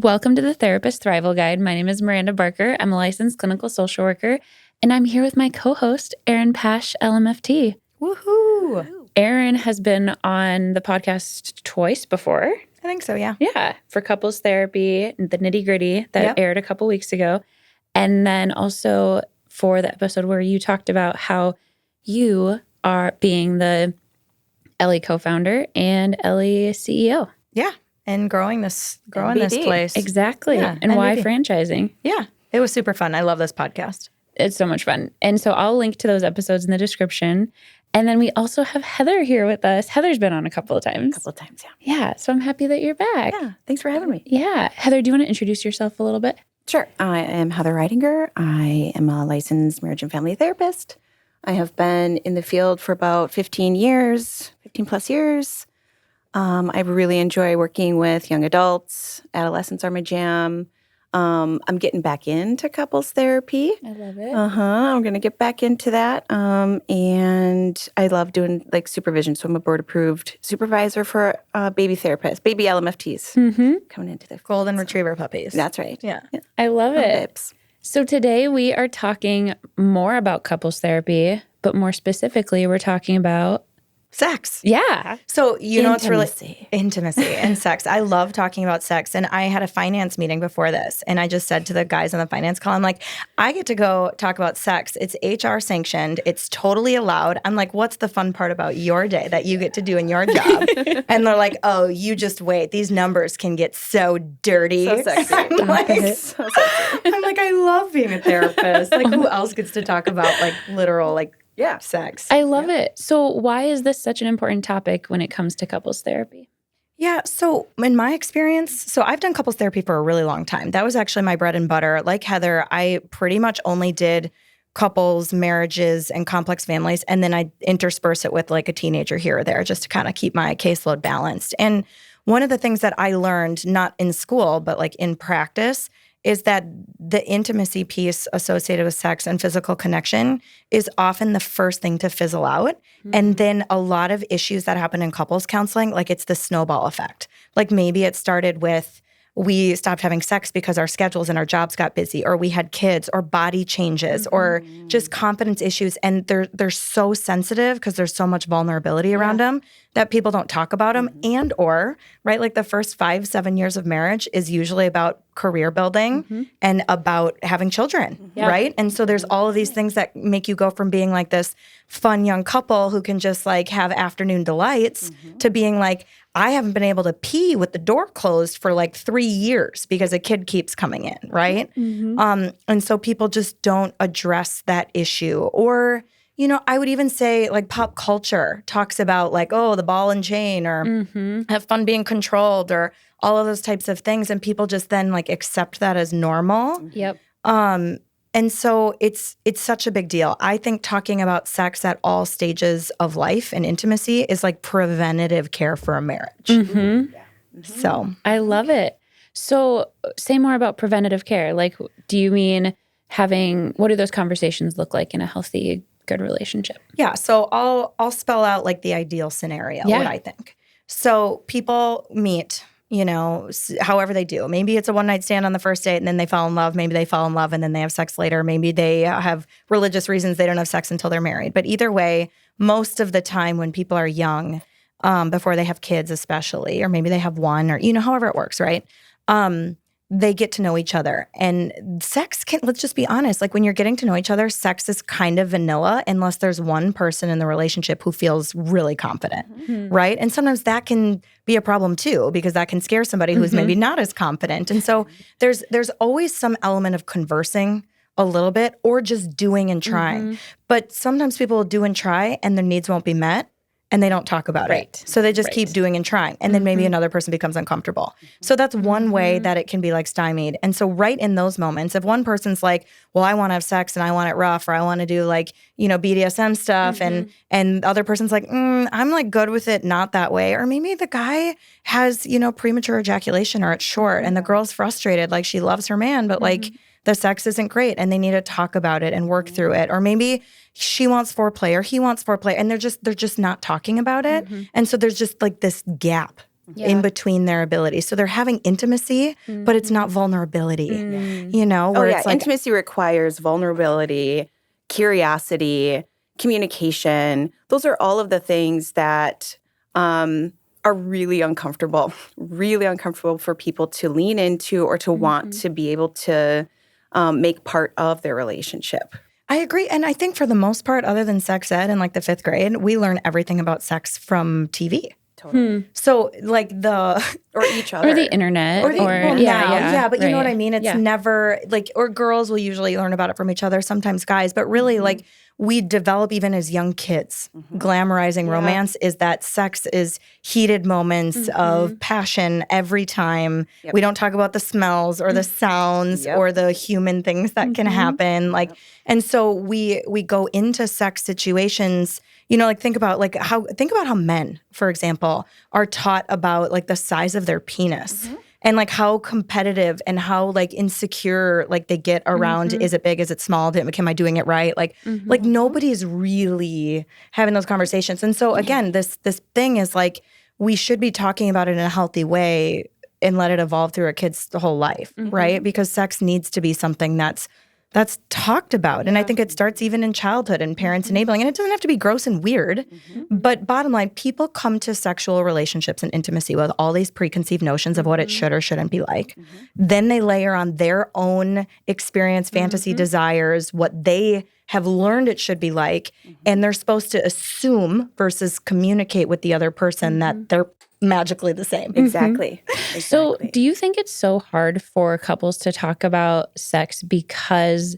Welcome to the Therapist Thrival Guide. My name is Miranda Barker. I'm a licensed clinical social worker, and I'm here with my co-host, Erin Pash, LMFT. Woohoo! Erin has been on the podcast twice before. I think so, yeah. Yeah, for couples therapy, the nitty gritty that aired a couple weeks ago. And then also for the episode where you talked about how you are being the Ellie co-founder and Ellie CEO. Yeah, and growing this place. Exactly. Yeah, and why NBD. franchising. Yeah, it was super fun. I love this podcast. It's so much fun. And so I'll link to those episodes in the description. And then we also have Heather here with us. Heather's been on a couple of times. Yeah. Yeah, so I'm happy that you're back. Yeah, thanks for having me. Yeah. Heather, do you want to introduce yourself a little bit? Sure. I am Heather Reidinger. I am a licensed marriage and family therapist. I have been in the field for about 15 plus years. I really enjoy working with young adults. Adolescents are my jam. I'm getting back into couples therapy. I love it. I'm going to get back into that. And I love doing like supervision. So I'm a board approved supervisor for baby therapists, baby LMFTs coming into the Golden retriever puppies. That's right. Yeah. I love it. Bips. So today we are talking more about couples therapy, but more specifically, we're talking about Sex. Yeah. So, you know, it's really Intimacy. intimacy and sex. I love talking about sex. And I had a finance meeting before this. And I just said to the guys on the finance call, I'm like, I get to go talk about sex. It's HR sanctioned. It's totally allowed. I'm like, what's the fun part about your day that you get to do in your job? And they're like, oh, you just wait. These numbers can get so dirty. So sexy. I'm like, I love being a therapist. Like, who else gets to talk about like literal, like, sex? I love it. So why is this such an important topic when it comes to couples therapy? Yeah. So in my experience, so I've done couples therapy for a really long time. That was actually my bread and butter. Like Heather, I pretty much only did couples, marriages, and complex families. And then I intersperse it with like a teenager here or there just to kind of keep my caseload balanced. And one of the things that I learned, not in school, but like in practice, is that the intimacy piece associated with sex and physical connection is often the first thing to fizzle out. Mm-hmm. And then a lot of issues that happen in couples counseling, like it's the snowball effect. Like maybe it started with we stopped having sex because our schedules and our jobs got busy, or we had kids, or body changes, or just confidence issues. And they're so sensitive because there's so much vulnerability around them that people don't talk about them. And or, right, like the first 5-7 years of marriage is usually about career building and about having children, right? And so there's all of these things that make you go from being like this fun young couple who can just like have afternoon delights to being like, I haven't been able to pee with the door closed for like 3 years because a kid keeps coming in, right? And so people just don't address that issue. Or, you know, I would even say like pop culture talks about like, oh, the ball and chain, or have fun being controlled, or all of those types of things. And people just then like accept that as normal. Yep. And so it's such a big deal. I think talking about sex at all stages of life and intimacy is like preventative care for a marriage. So I love it. So say more about preventative care. Like, do you mean what do those conversations look like in a healthy, good relationship? yeah, so I'll spell out like the ideal scenario, what I think. So people meet, you know, however they do. Maybe it's a one-night stand on the first date and then they fall in love. Maybe they fall in love and then they have sex later. Maybe they have religious reasons they don't have sex until they're married. But either way, most of the time when people are young, before they have kids especially, or maybe they have one, or, you know, however it works, right? They get to know each other. And sex let's just be honest, like when you're getting to know each other, sex is kind of vanilla unless there's one person in the relationship who feels really confident, right? And sometimes that can be a problem too, because that can scare somebody who's maybe not as confident. And so there's always some element of conversing a little bit, or just doing and trying. But sometimes people will do and try and their needs won't be met. And they don't talk about it. So they just keep doing and trying. And then maybe another person becomes uncomfortable. So that's one way that it can be like stymied. And so right in those moments, if one person's like, well, I want to have sex and I want it rough, or I want to do like, you know, BDSM stuff. And the other person's like, I'm like good with it not that way. Or maybe the guy has, you know, premature ejaculation, or it's short, and the girl's frustrated. Like she loves her man, but like the sex isn't great and they need to talk about it and work through it. Or maybe she wants foreplay or he wants foreplay and they're just not talking about it. And so there's just like this gap, in between their abilities. So they're having intimacy, but it's not vulnerability, you know? Where it's like, intimacy requires vulnerability, curiosity, communication. Those are all of the things that are really uncomfortable for people to lean into or to want to be able to make part of their relationship. I agree. And I think for the most part, other than sex ed in like the 5th grade, we learn everything about sex from TV. Totally. So like or each other. Or the internet. But you know what I mean? It's Yeah. never like, or girls will usually learn about it from each other, sometimes guys, but really like we develop even as young kids, glamorizing romance is that sex is heated moments of passion every time. We don't talk about the smells or the sounds or the human things that can happen. Like, and so we go into sex situations, you know, like think about how men, for example, are taught about like the size of their penis. And like how competitive and how like insecure like they get around, is it big, is it small, am I doing it right? Like nobody's really having those conversations. And so again, this thing is like we should be talking about it in a healthy way and let it evolve through our kids' whole life, right? Because sex needs to be something that's talked about. And I think it starts even in childhood and parents enabling. And it doesn't have to be gross and weird. But bottom line, people come to sexual relationships and intimacy with all these preconceived notions of what it should or shouldn't be like. Then they layer on their own experience, fantasy, desires, what they have learned it should be like. And they're supposed to assume versus communicate with the other person that they're magically the same. Exactly. So do you think it's so hard for couples to talk about sex because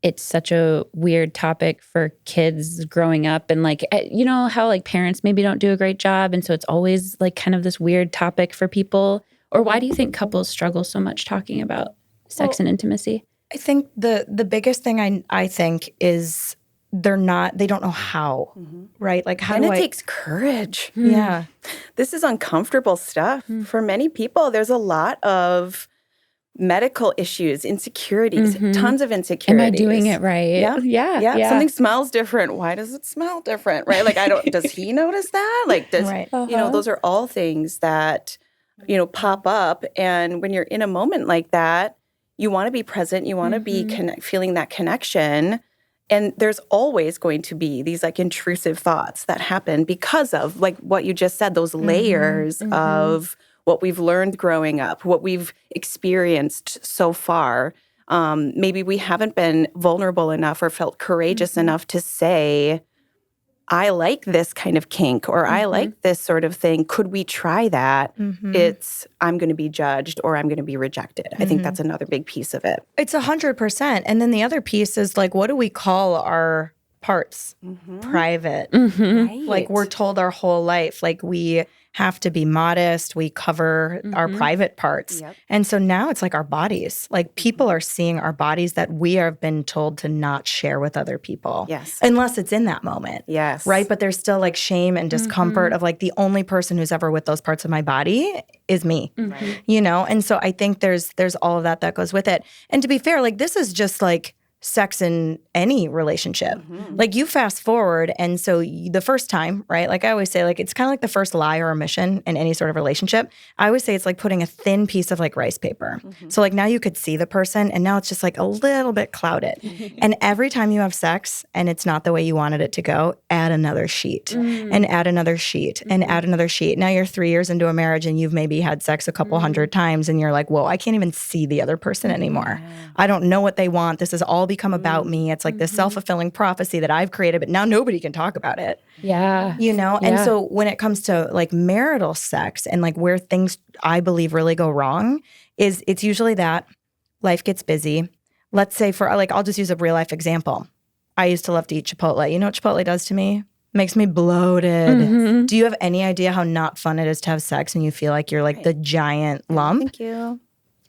it's such a weird topic for kids growing up? And like, you know how like parents maybe don't do a great job. And so it's always like kind of this weird topic for people. Or why do you think couples struggle so much talking about sex and intimacy? I think the biggest thing I think is they don't know how, right? Like how and it takes courage. Yeah. This is uncomfortable stuff. For many people, there's a lot of medical issues, insecurities, tons of insecurities. Am I doing it right? Yeah. Something smells different. Why does it smell different, right? Like does he notice that? Like you know, those are all things that, you know, pop up. And when you're in a moment like that, you want to be present, you want to be feeling that connection. And there's always going to be these like intrusive thoughts that happen because of like what you just said, those layers of what we've learned growing up, what we've experienced so far. Maybe we haven't been vulnerable enough or felt courageous enough to say, I like this kind of kink or I like this sort of thing. Could we try that? It's I'm going to be judged or I'm going to be rejected. I think that's another big piece of it. It's 100%. And then the other piece is like, what do we call our parts? Private. Right. Like we're told our whole life, like we have to be modest. We cover our private parts. And so now it's like our bodies. Like people are seeing our bodies that we have been told to not share with other people. Yes. Unless it's in that moment. Yes. Right? But there's still like shame and discomfort of like the only person who's ever with those parts of my body is me. You know? And so I think there's all of that goes with it. And to be fair, like this is just like sex in any relationship. Like you fast forward, and so the first time, right? Like I always say, like it's kind of like the first lie or omission in any sort of relationship. I always say it's like putting a thin piece of like rice paper. So like now you could see the person, and now it's just like a little bit clouded. And every time you have sex and it's not the way you wanted it to go, add another sheet and add another sheet and add another sheet. Now you're 3 years into a marriage and you've maybe had sex a couple hundred times, and you're like, whoa, I can't even see the other person anymore. I don't know what they want. This has all become about me. It's like this self-fulfilling prophecy that I've created, but now nobody can talk about it. Yeah. You know? And so when it comes to like marital sex and like where things I believe really go wrong is it's usually that life gets busy. Let's say for like, I'll just use a real life example. I used to love to eat Chipotle. You know what Chipotle does to me? Makes me bloated. Do you have any idea how not fun it is to have sex when you feel like you're like the giant lump? Thank you.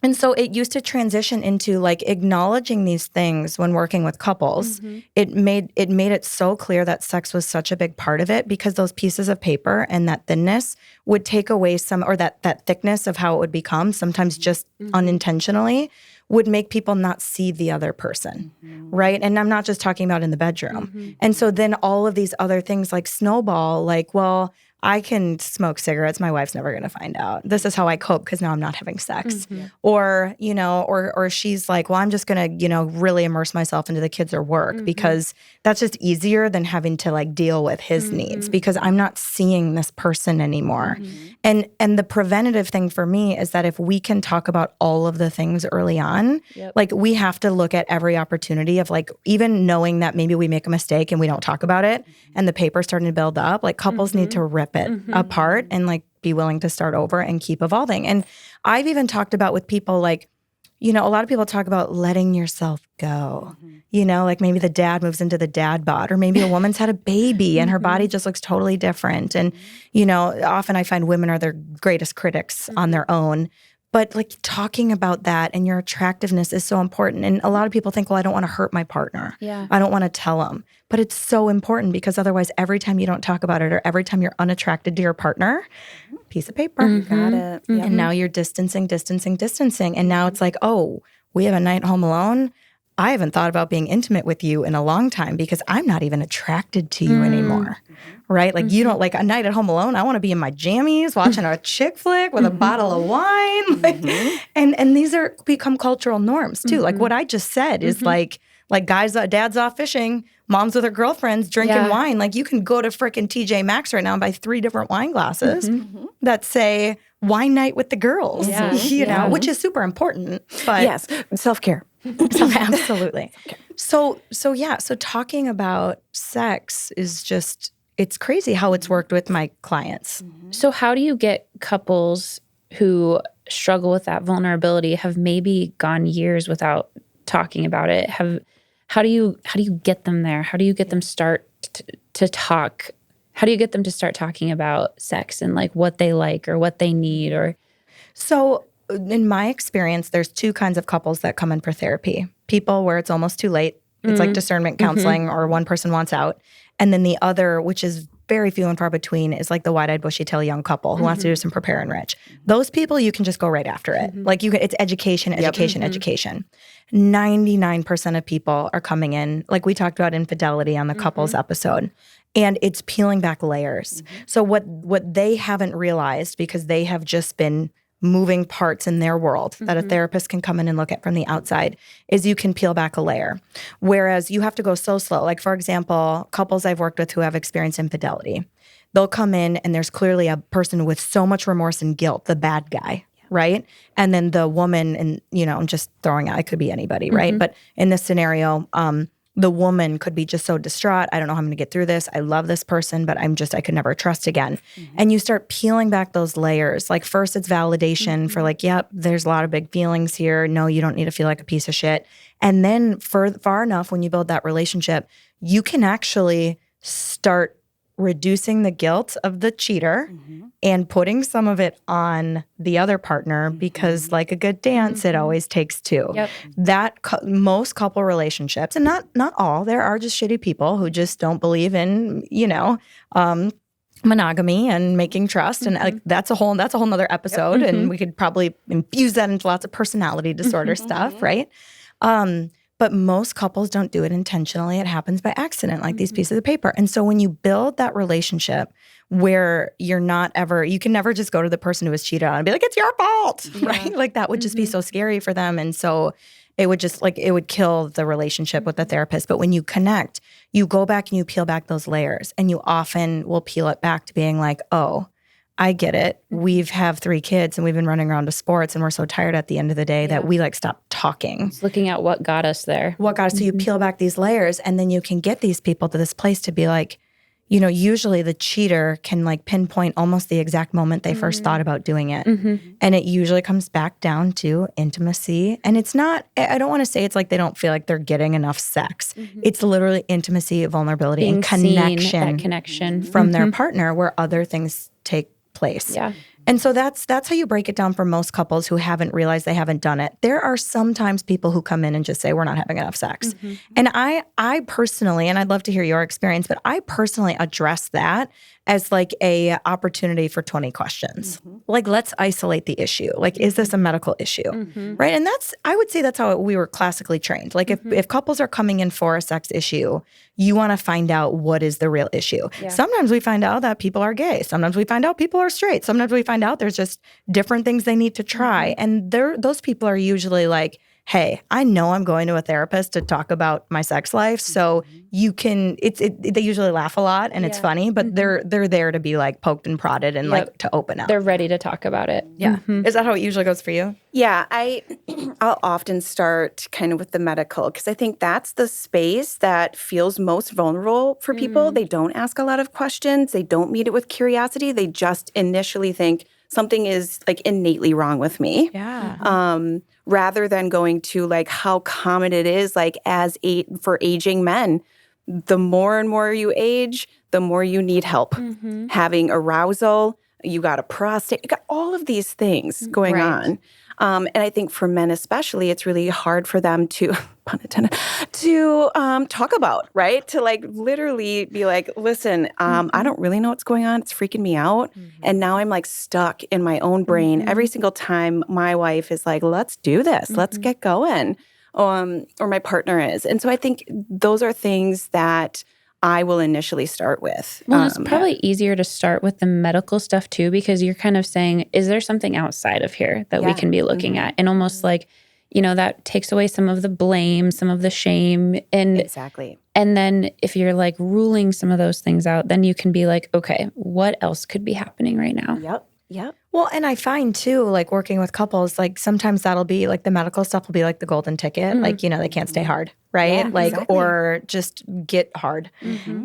And so it used to transition into like acknowledging these things when working with couples. It made it so clear that sex was such a big part of it because those pieces of paper and that thinness would take away some, or that thickness of how it would become, sometimes just unintentionally, would make people not see the other person, right? And I'm not just talking about in the bedroom. And so then all of these other things like snowball, like, well, I can smoke cigarettes. My wife's never going to find out. This is how I cope because now I'm not having sex. Or, you know, or she's like, well, I'm just going to, you know, really immerse myself into the kids or work because that's just easier than having to like deal with his needs because I'm not seeing this person anymore. And the preventative thing for me is that if we can talk about all of the things early on, like we have to look at every opportunity of like, even knowing that maybe we make a mistake and we don't talk about it and the paper's starting to build up, like couples need to rip it apart and like be willing to start over and keep evolving. And I've even talked about with people like, you know, a lot of people talk about letting yourself go, you know, like maybe the dad moves into the dad bod, or maybe a woman's had a baby and her body just looks totally different. And, you know, often I find women are their greatest critics on their own. But like talking about that and your attractiveness is so important. And a lot of people think, well, I don't want to hurt my partner. I don't want to tell him. But it's so important because otherwise every time you don't talk about it or every time you're unattracted to your partner, piece of paper. Got it. And now you're distancing. And now it's like, oh, we have a night home alone. I haven't thought about being intimate with you in a long time because I'm not even attracted to you anymore, right? Like you don't like a night at home alone. I want to be in my jammies watching a chick flick with a bottle of wine. Like, and these are become cultural norms too. Like what I just said is like guys, dads off fishing, moms with their girlfriends drinking wine. Like you can go to frickin' TJ Maxx right now and buy 3 different wine glasses that say wine night with the girls, you know, which is super important. But Yes, self-care. Absolutely. So talking about sex is just, it's crazy how it's worked with my clients. So how do you get couples who struggle with that vulnerability, have maybe gone years without talking about it? How do you get them there? How do you get them to talk? How do you get them to start talking about sex and like what they like or what they need? Or so in my experience, there's 2 kinds of couples that come in for therapy. People where it's almost too late. It's like discernment counseling or one person wants out. And then the other, which is very few and far between, is like the wide-eyed, bushy-tailed young couple who wants to do some prepare and enrich. Those people, you can just go right after it. Like it's education. 99% of people are coming in, like we talked about infidelity on the couples episode. And it's peeling back layers. So what they haven't realized, because they have just been moving parts in their world that a therapist can come in and look at from the outside, is you can peel back a layer. Whereas you have to go so slow. Like, for example, couples I've worked with who have experienced infidelity, they'll come in and there's clearly a person with so much remorse and guilt, the bad guy, right? And then the woman, and, you know, I'm just throwing out, it could be anybody, right? But in this scenario, the woman could be just so distraught. I don't know how I'm going to get through this. I love this person, but I could never trust again. And you start peeling back those layers. Like first it's validation for like, yep, there's a lot of big feelings here. No, you don't need to feel like a piece of shit. And then far enough when you build that relationship, you can actually start reducing the guilt of the cheater and putting some of it on the other partner because like a good dance, it always takes 2. That most couple relationships, and not all, there are just shitty people who just don't believe in, you know, monogamy and making trust. And like that's a whole nother episode. And we could probably infuse that into lots of personality disorder stuff, right? But most couples don't do it intentionally. It happens by accident, like these pieces of paper. And so when you build that relationship where you can never just go to the person who was cheated on and be like, it's your fault, right? Like that would just be so scary for them. And so it would just it would kill the relationship with the therapist. But when you connect, you go back and you peel back those layers, and you often will peel it back to being like, oh, I get it. We've have 3 kids and we've been running around to sports and we're so tired at the end of the day that we like stop talking. It's looking at what got us there. So you peel back these layers, and then you can get these people to this place to be like, you know, usually the cheater can like pinpoint almost the exact moment they first thought about doing it. And it usually comes back down to intimacy. And it's not, I don't want to say it's like they don't feel like they're getting enough sex. It's literally intimacy, vulnerability, Being and connection. That connection From their partner where other things take place. And so that's how you break it down for most couples who haven't realized they haven't done it. There are sometimes people who come in and just say, we're not having enough sex. And I personally, and I'd love to hear your experience, but I personally address that as like a opportunity for 20 questions. Like, let's isolate the issue. Like, is this a medical issue? Right? And I would say that's how we were classically trained. Like if couples are coming in for a sex issue, you want to find out what is the real issue. Yeah. Sometimes we find out that people are gay. Sometimes we find out people are straight. Sometimes we find out there's just different things they need to try. And those people are usually like, hey, I know I'm going to a therapist to talk about my sex life. So you can, they usually laugh a lot and it's funny, but they're there to be like poked and prodded and like to open up. They're ready to talk about it. Yeah. Is that how it usually goes for you? Yeah, I'll often start kind of with the medical because I think that's the space that feels most vulnerable for people. They don't ask a lot of questions. They don't meet it with curiosity. They just initially think something is like innately wrong with me. Yeah. Rather than going to like how common it is, like for aging men, the more and more you age, the more you need help. Having arousal, you got a prostate, you got all of these things going on. And I think for men especially, it's really hard for them to, pun intended, to talk about, right? To like literally be like, listen, I don't really know what's going on. It's freaking me out. And now I'm like stuck in my own brain. Every single time my wife is like, let's do this. Let's get going. Or my partner is. And so I think those are things that I will initially start with. Well, it's probably easier to start with the medical stuff too, because you're kind of saying, is there something outside of here that we can be looking at? And almost like, that takes away some of the blame, some of the shame. And exactly. And then if you're like ruling some of those things out, then you can be like, okay, what else could be happening right now? Yep. Well, and I find too, like working with couples, like sometimes that'll be like the medical stuff will be like the golden ticket. Like, they can't stay hard, right? Or just get hard.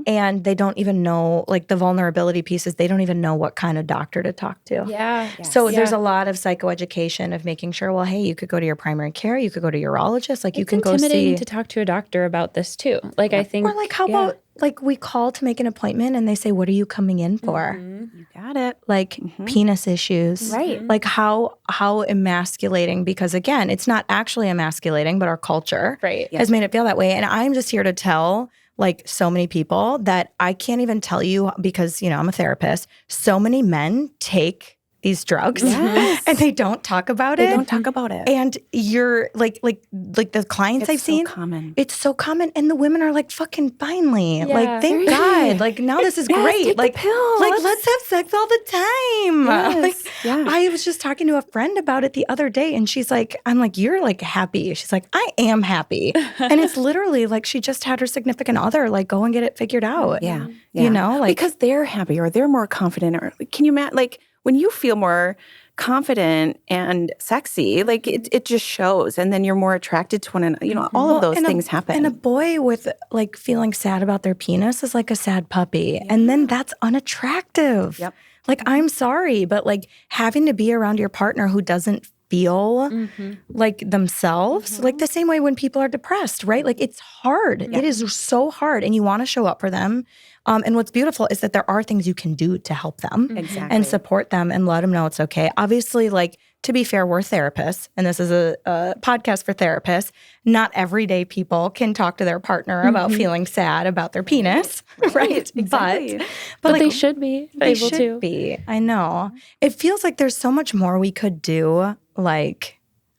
And they don't even know, like the vulnerability pieces, they don't even know what kind of doctor to talk to. Yeah. So there's a lot of psychoeducation of making sure, well, hey, you could go to your primary care, you could go to your urologist, like you can go see. It's intimidating to talk to a doctor about this too. Like I think. Or like how about like we call to make an appointment and they say, what are you coming in for? You got it. Like penis issues. Right. Like how emasculating, because again, it's not actually emasculating, but our culture has made it feel that way. And I'm just here to tell like so many people that I can't even tell you because, I'm a therapist. So many men take these drugs and they don't talk about it. They don't talk about it. And you're like the clients I've seen. Common. It's so common. And the women are like, fucking finally. Yeah. Like, thank God. Like now this is great. Take like, the pill. like let's have sex all the time. Yes. I was just talking to a friend about it the other day and she's like, I'm like, you're like happy. She's like, I am happy. And it's literally like she just had her significant other like go and get it figured out. Yeah. Like because they're happy or they're more confident or can you imagine like when you feel more confident and sexy, like it just shows. And then you're more attracted to one another. All of those things happen. And a boy with like feeling sad about their penis is like a sad puppy. Yeah. And then that's unattractive. Yep. Like, I'm sorry, but like having to be around your partner who doesn't feel like themselves, like the same way when people are depressed, right? Like it's hard. Yeah. It is so hard. And you want to show up for them. And what's beautiful is that there are things you can do to help them and support them and let them know it's okay. Obviously, like, to be fair, we're therapists, and this is a podcast for therapists. Not everyday people can talk to their partner about feeling sad about their penis, right? Exactly. But like, they should be they able should to. be. I know. It feels like there's so much more we could do, like,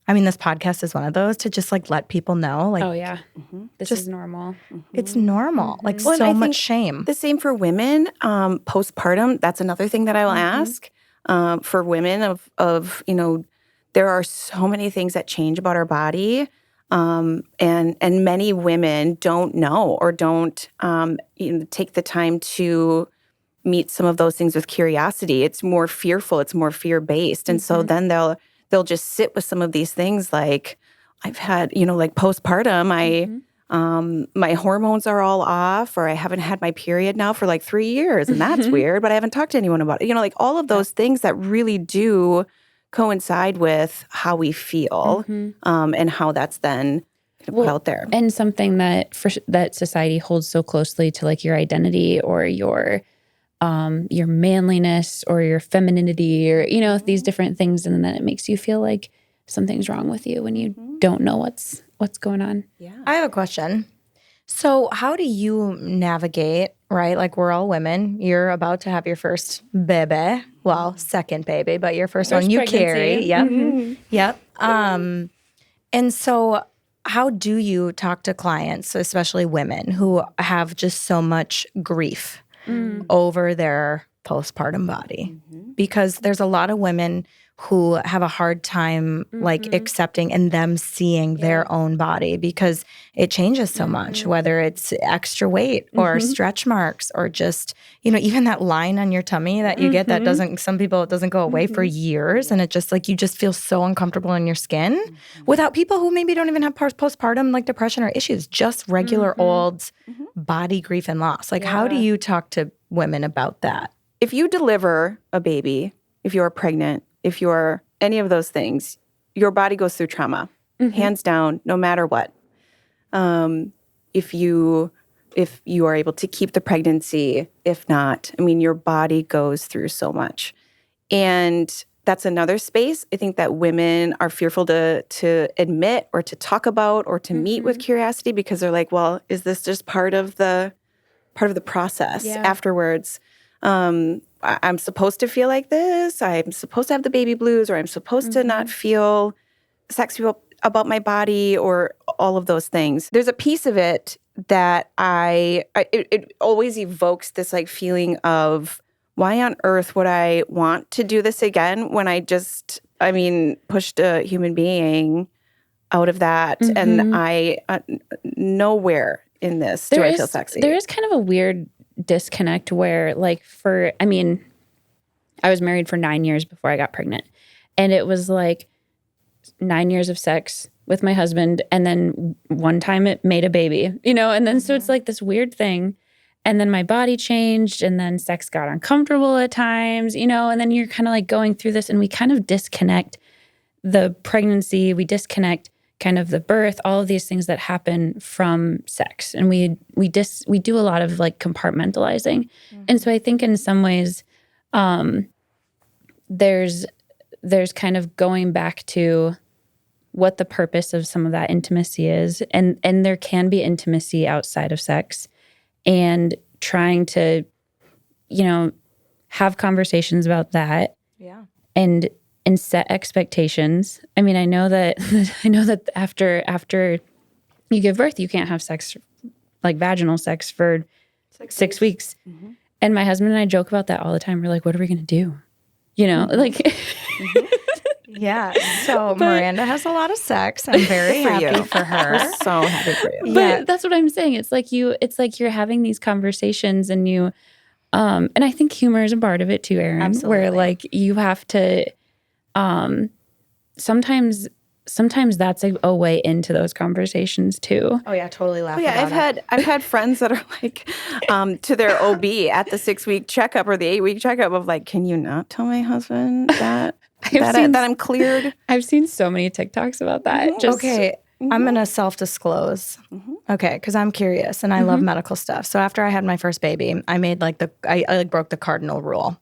I mean, this podcast is one of those to just like let people know, like, oh yeah, this is normal. It's normal. Like so much shame. The same for women. Postpartum. That's another thing that I will ask for women. Of there are so many things that change about our body, and many women don't know or don't take the time to meet some of those things with curiosity. It's more fearful. It's more fear based, and so then they'll just sit with some of these things like I've had, like postpartum, my hormones are all off or I haven't had my period now for like 3 years and that's weird, but I haven't talked to anyone about it. Like all of those things that really do coincide with how we feel and how that's then put out there. And something that that society holds so closely to like your identity or your your manliness or your femininity or, you know, these different things. And then it makes you feel like something's wrong with you when you don't know what's going on. Yeah. I have a question. So how do you navigate, right? Like we're all women. You're about to have your first baby. Well, second baby, but your first one you pregnancy. carry. Yep. Yep. And so how do you talk to clients, especially women who have just so much grief over their postpartum body? Because there's a lot of women who have a hard time like accepting and them seeing their own body because it changes so much, whether it's extra weight or stretch marks or just, you know, even that line on your tummy that you get that doesn't, some people, it doesn't go away for years. And it just like, you just feel so uncomfortable in your skin without people who maybe don't even have postpartum like depression or issues, just regular old body grief and loss. Like, how do you talk to women about that? If you deliver a baby, if you're pregnant, if you're any of those things, your body goes through trauma, hands down, no matter what. If you are able to keep the pregnancy, if not, I mean, your body goes through so much. And that's another space I think that women are fearful to admit or to talk about or to meet with curiosity because they're like, well, is this just part of the process afterwards? I'm supposed to feel like this. I'm supposed to have the baby blues, or I'm supposed to not feel sexual about my body, or all of those things. There's a piece of it that it always evokes this like feeling of why on earth would I want to do this again when I pushed a human being out of that, and I nowhere in this do I feel sexy. There is kind of a weird disconnect where like I was married for 9 years before I got pregnant, and it was like 9 years of sex with my husband, and then one time it made a baby, you know, and then so it's like this weird thing, and then my body changed, and then sex got uncomfortable at times, you know, and then you're kind of like going through this, and we kind of disconnect the pregnancy, we disconnect kind of the birth, all of these things that happen from sex. And we do a lot of like compartmentalizing. And so I think in some ways there's kind of going back to what the purpose of some of that intimacy is. And there can be intimacy outside of sex, and trying to, you know, have conversations about that. Yeah. And set expectations. I mean, I know that after you give birth, you can't have sex, like vaginal sex, for 6 weeks. And my husband and I joke about that all the time. We're like, what are we going to do? You know, like. Yeah. So Miranda has a lot of sex. I'm very happy for her. We're so happy for you. But that's what I'm saying. It's like you're having these conversations, and you, and I think humor is a part of it too, Erin. Absolutely. Where like you have to. Sometimes that's a way into those conversations too. Oh yeah, totally laugh. Oh, yeah, I've had friends that are like to their OB at the 6-week checkup or the 8-week checkup of like, can you not tell my husband that I'm cleared? I've seen so many TikToks about that. Okay. I'm going to self-disclose. Okay, because I'm curious and I love medical stuff. So after I had my first baby, I made like I broke the cardinal rule,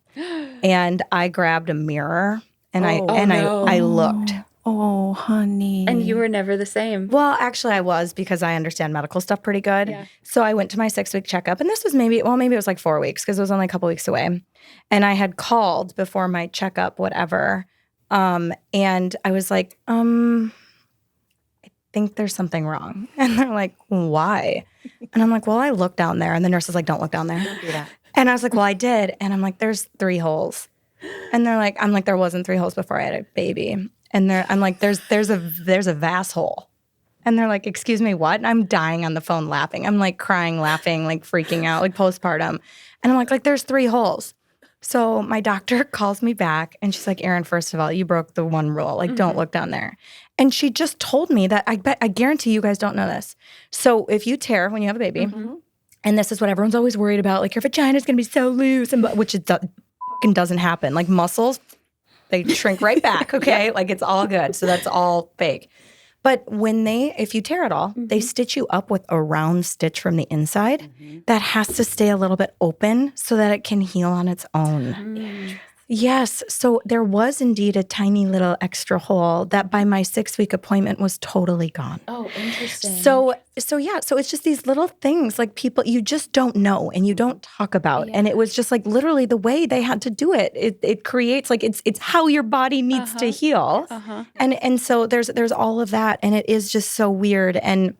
and I grabbed a mirror. And I looked. Oh, honey. And you were never the same. Well, actually I was, because I understand medical stuff pretty good. Yeah. So I went to my 6-week checkup, and this was maybe it was like 4 weeks, because it was only a couple weeks away. And I had called before my checkup, whatever. And I was like, I think there's something wrong. And they're like, why? And I'm like, well, I looked down there. And the nurse was like, don't look down there. Don't do that. And I was like, well, I did. And I'm like, there's 3 holes. And I'm like, there wasn't 3 holes before I had a baby. And I'm like, there's a vas hole. And they're like, excuse me, what? And I'm dying on the phone laughing. I'm like crying, laughing, like freaking out, like postpartum. And I'm like, there's 3 holes. So my doctor calls me back, and she's like, Erin, first of all, you broke the one rule. Like, don't look down there. And she just told me that, I guarantee you guys don't know this. So if you tear when you have a baby, and this is what everyone's always worried about, like your vagina's going to be so loose, which it doesn't happen. Like muscles, they shrink right back, okay? Like it's all good. So that's all fake. But if you tear it all, they stitch you up with a round stitch from the inside that has to stay a little bit open so that it can heal on its own. Yes. So there was indeed a tiny little extra hole that by my 6-week appointment was totally gone. Oh, interesting. So it's just these little things like people, you just don't know and you don't talk about. And it was just like literally the way they had to do it. It creates like, it's how your body needs to heal. And so there's all of that. And it is just so weird. And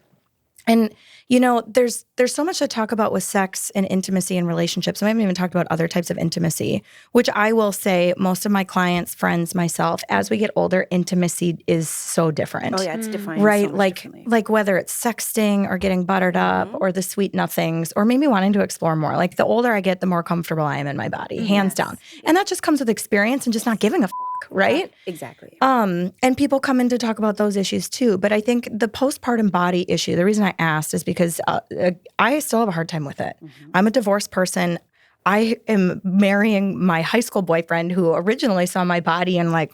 you know, there's so much to talk about with sex and intimacy and relationships. We haven't even talked about other types of intimacy, which I will say most of my clients, friends, myself, as we get older, intimacy is so different. Oh yeah, it's defined right? So much like whether it's sexting or getting buttered up or the sweet nothings or maybe wanting to explore more. Like the older I get, the more comfortable I am in my body, hands down. And that just comes with experience and just not giving a right? Exactly. And people come in to talk about those issues too. But I think the postpartum body issue, the reason I asked is because I still have a hard time with it. I'm a divorced person. I am marrying my high school boyfriend who originally saw my body in like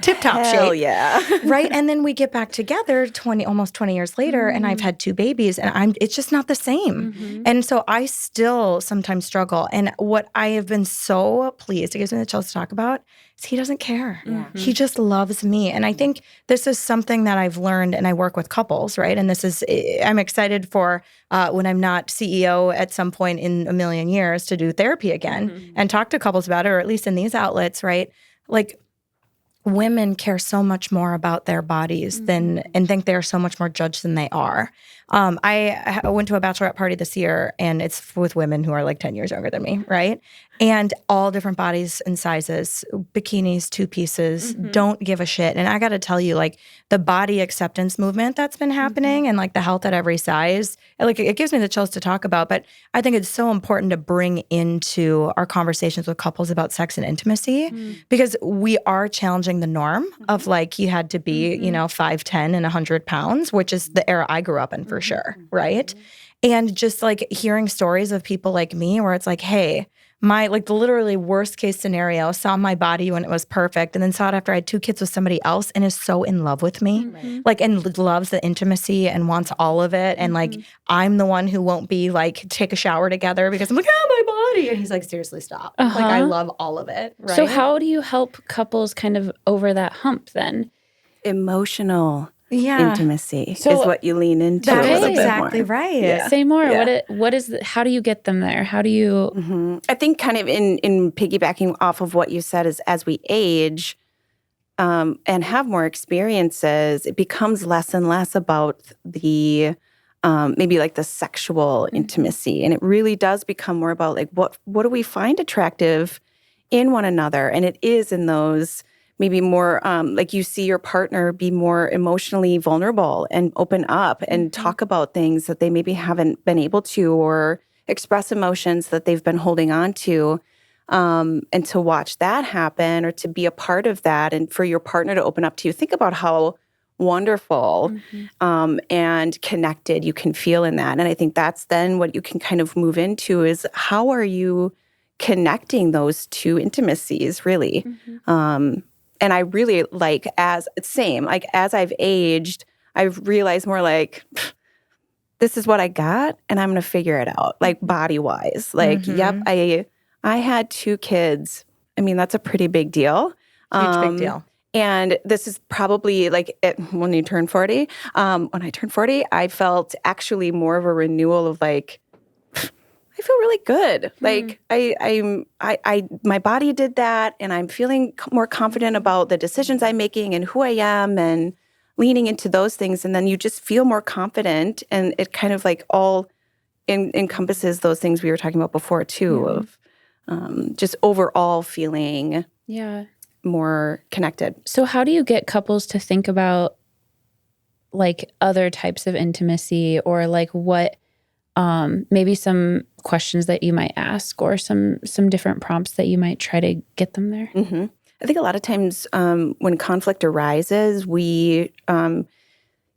tip-top shape. Hell yeah. Right? And then we get back together almost 20 years later and I've had 2 babies and it's just not the same. And so I still sometimes struggle. And what I have been so pleased, it gives me the chills to talk about, is he doesn't care. He just loves me. And I think this is something that I've learned and I work with couples, right? And I'm excited for when I'm not CEO at some point in a million years to do therapy again and talk to couples about it, or at least in these outlets, right? Like, women care so much more about their bodies and think they're so much more judged than they are. I went to a bachelorette party this year, and it's with women who are like 10 years younger than me, right? And all different bodies and sizes, bikinis, 2 pieces, don't give a shit. And I got to tell you, like the body acceptance movement that's been happening and like the health at every size, like it gives me the chills to talk about. But I think it's so important to bring into our conversations with couples about sex and intimacy because we are challenging the norm of like you had to be, 5'10" and 100 pounds, which is the era I grew up in for sure, right? And just like hearing stories of people like me where it's like, hey, my like the literally worst case scenario, saw my body when it was perfect and then saw it after I had 2 kids with somebody else and is so in love with me, like and loves the intimacy and wants all of it. And like I'm the one who won't be like take a shower together because I'm like, my body. And he's like, seriously, stop. Like I love all of it. Right? So how do you help couples kind of over that hump then? Emotional intimacy is what you lean into. That is a exactly bit more. right. Yeah. Say more. Yeah. What is how do you get them there? How do you? I think kind of in piggybacking off of what you said is as we age and have more experiences, it becomes less and less about the maybe like the sexual intimacy. And it really does become more about like what do we find attractive in one another? And it is in those maybe more like you see your partner be more emotionally vulnerable and open up and talk about things that they maybe haven't been able to or express emotions that they've been holding on to. And to watch that happen or to be a part of that and for your partner to open up to you. Think about how wonderful and connected you can feel in that. And I think that's then what you can kind of move into is how are you connecting those 2 intimacies really? And I really like as I've aged, I've realized more like, this is what I got and I'm going to figure it out, like body-wise. Like, yep, I had 2 kids. I mean, that's a pretty big deal. Huge big deal. And this is probably like when you turn 40. When I turned 40, I felt actually more of a renewal of like, I feel really good. Like my body did that and I'm feeling more confident about the decisions I'm making and who I am and leaning into those things. And then you just feel more confident and it kind of like all encompasses those things we were talking about before too of just overall feeling more connected. So how do you get couples to think about like other types of intimacy or like what maybe some questions that you might ask or some different prompts that you might try to get them there? I think a lot of times when conflict arises, we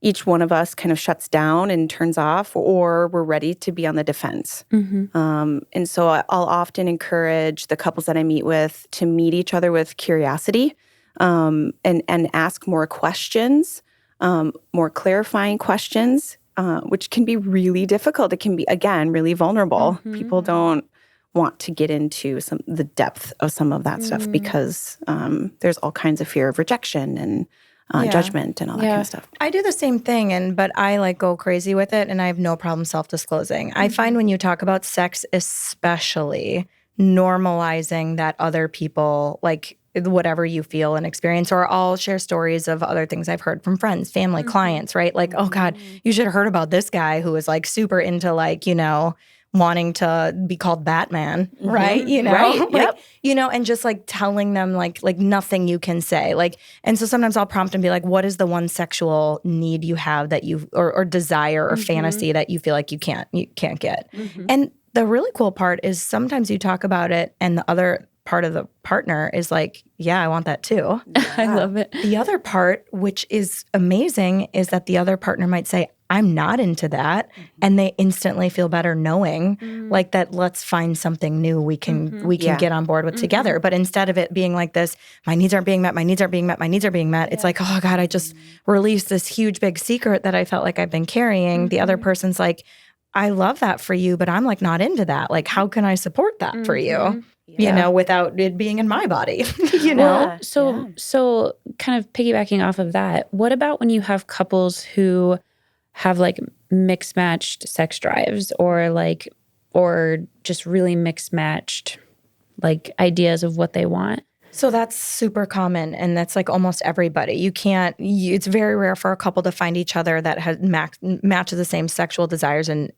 each one of us kind of shuts down and turns off or we're ready to be on the defense. And so I'll often encourage the couples that I meet with to meet each other with curiosity and ask more questions more clarifying questions, which can be really difficult. It can be, again, really vulnerable. People don't want to get into the depth of some of that stuff because there's all kinds of fear of rejection and judgment and all that kind of stuff. I do the same thing, but I like go crazy with it, and I have no problem self-disclosing. I find when you talk about sex, especially normalizing that other people, like whatever you feel and experience, or I'll share stories of other things I've heard from friends, family, clients, right? Like, oh God, you should have heard about this guy who was like super into like, wanting to be called Batman, right? Right. Like, and just like telling them like nothing you can say. Like, and so sometimes I'll prompt and be like, what is the one sexual need you have that you or desire or fantasy that you feel like you can't get? And the really cool part is sometimes you talk about it and the other part of the partner is like, yeah, I want that too. I love it. The other part, which is amazing, is that the other partner might say, I'm not into that. And they instantly feel better knowing like that, let's find something new we can get on board with together. But instead of it being like this, my needs aren't being met, my needs aren't being met, my needs are being met. It's like, oh God, I just released this huge big secret that I felt like I've been carrying. The other person's like, I love that for you, but I'm like not into that. Like, how can I support that for you? Without it being in my body, Well, so kind of piggybacking off of that, what about when you have couples who have like mixed matched sex drives or just really mixed matched like ideas of what they want? So that's super common, and that's like almost everybody. It's very rare for a couple to find each other that has matches the same sexual desires and